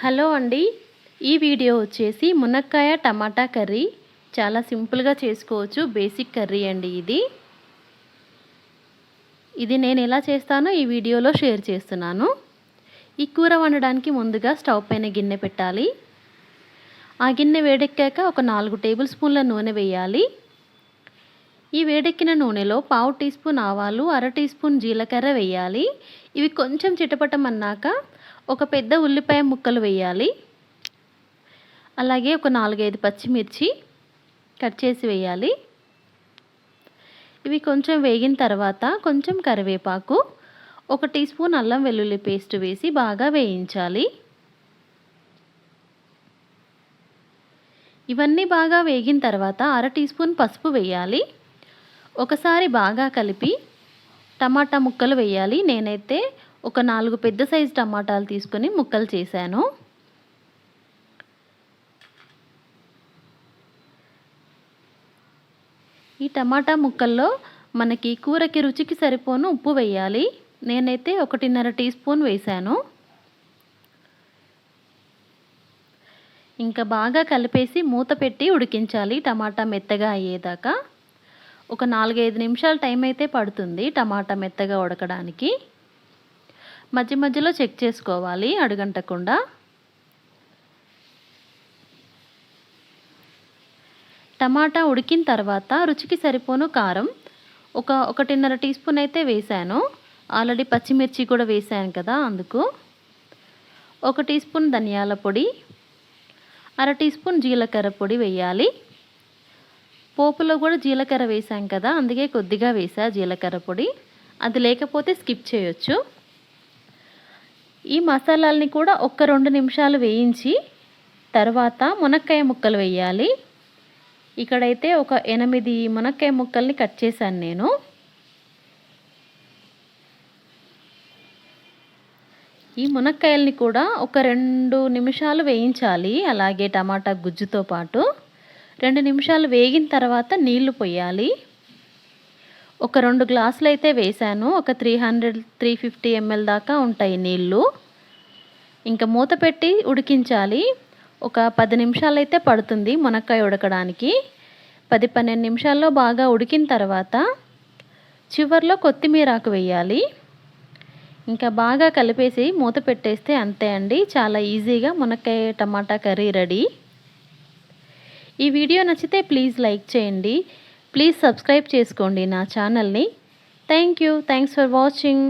Hello అండి, ఈ video వచ్చేసి మునక్కాయ టమాటా కర్రీ. చాలా సింపుల్గా చేసుకోవచ్చు. బేసిక్ కర్రీ అండి ఇది నేను ఎలా చేస్తానో ఈ వీడియోలో షేర్ చేస్తున్నాను. ఈ కూర వండడానికి ముందుగా స్టవ్ పైన గిన్నె పెట్టాలి. ఆ గిన్నె వేడెక్కాక ఒక 4 టేబుల్ స్పూన్ల నూనె వేయాలి. ఈ వేడెక్కిన నూనెలో 1/2 టీ స్పూన్ ఆవాలు, 1/2 టీ స్పూన్ జీలకర్ర వేయాలి. ఇవి కొంచెం చిటపటమన్నాక ఒక పెద్ద ఉల్లిపాయ ముక్కలు వేయాలి. అలాగే ఒక 4-5 పచ్చిమిర్చి కట్ చేసి వేయాలి. ఇవి కొంచెం వేగిన తర్వాత కొంచెం కరివేపాకు, 1 టీ స్పూన్ అల్లం వెల్లుల్లి పేస్ట్ వేసి బాగా వేయించాలి. ఇవన్నీ బాగా వేగిన తర్వాత 1/2 టీ స్పూన్ పసుపు వేయాలి. ఒకసారి బాగా కలిపి టమాటా ముక్కలు వేయాలి. నేనైతే ఒక 4 పెద్ద సైజు టమాటాలు తీసుకొని ముక్కలు చేశాను. ఈ టమాటా ముక్కల్లో మనకి కూరకి రుచికి సరిపోను ఉప్పు వేయాలి. నేనైతే 1.5 టీ స్పూన్ వేశాను. ఇంకా బాగా కలిపేసి మూత పెట్టి ఉడికించాలి టమాటా మెత్తగా అయ్యేదాకా. ఒక 4-5 నిమిషాలు టైం అయితే పడుతుంది టమాటా మెత్తగా ఉడకడానికి. మధ్య మధ్యలో చెక్ చేసుకోవాలి అడుగంటకుండా. టమాటా ఉడికిన తర్వాత రుచికి సరిపోను కారం 1.5 టీ స్పూన్ అయితే వేశాను. ఆల్రెడీ పచ్చిమిర్చి కూడా వేశాను కదా, అందుకు. 1 టీ స్పూన్ ధనియాల పొడి, 1/2 టీ స్పూన్ జీలకర్ర పొడి వేయాలి. పోపులో కూడా జీలకర్ర వేశాం కదా, అందుకే కొద్దిగా వేసా జీలకర్ర పొడి. అది లేకపోతే స్కిప్ చేయొచ్చు. ఈ మసాలాలని కూడా 1-2 నిమిషాలు వేయించి తర్వాత మునక్కాయ ముక్కలు వేయాలి. ఇక్కడైతే ఒక 8 మునక్కాయ ముక్కల్ని కట్ చేశాను నేను. ఈ మునక్కాయల్ని కూడా ఒక 2 నిమిషాలు వేయించాలి. అలాగే టమాటా గుజ్జుతో పాటు 2 నిమిషాలు వేగిన తర్వాత నీళ్లు పోయాలి. ఒక 2 గ్లాసులు అయితే వేశాను. ఒక 300-350 ml దాకా ఉంటాయి నీళ్ళు. ఇంకా మూత పెట్టి ఉడికించాలి. ఒక 10 నిమిషాలు అయితే పడుతుంది మునక్కాయ ఉడకడానికి. 10-12 నిమిషాల్లో బాగా ఉడికిన తర్వాత చివర్లో కొత్తిమీర ఆకు వేయాలి. ఇంకా బాగా కలిపేసి మూత పెట్టేస్తే అంతే అండి. చాలా ఈజీగా మునక్కాయ టమాటా కర్రీ రెడీ. ఈ వీడియో నచ్చితే ప్లీజ్ లైక్ చేయండి. ప్లీజ్ సబ్స్క్రైబ్ చేసుకోండి నా ఛానల్ని. Thanks for watching.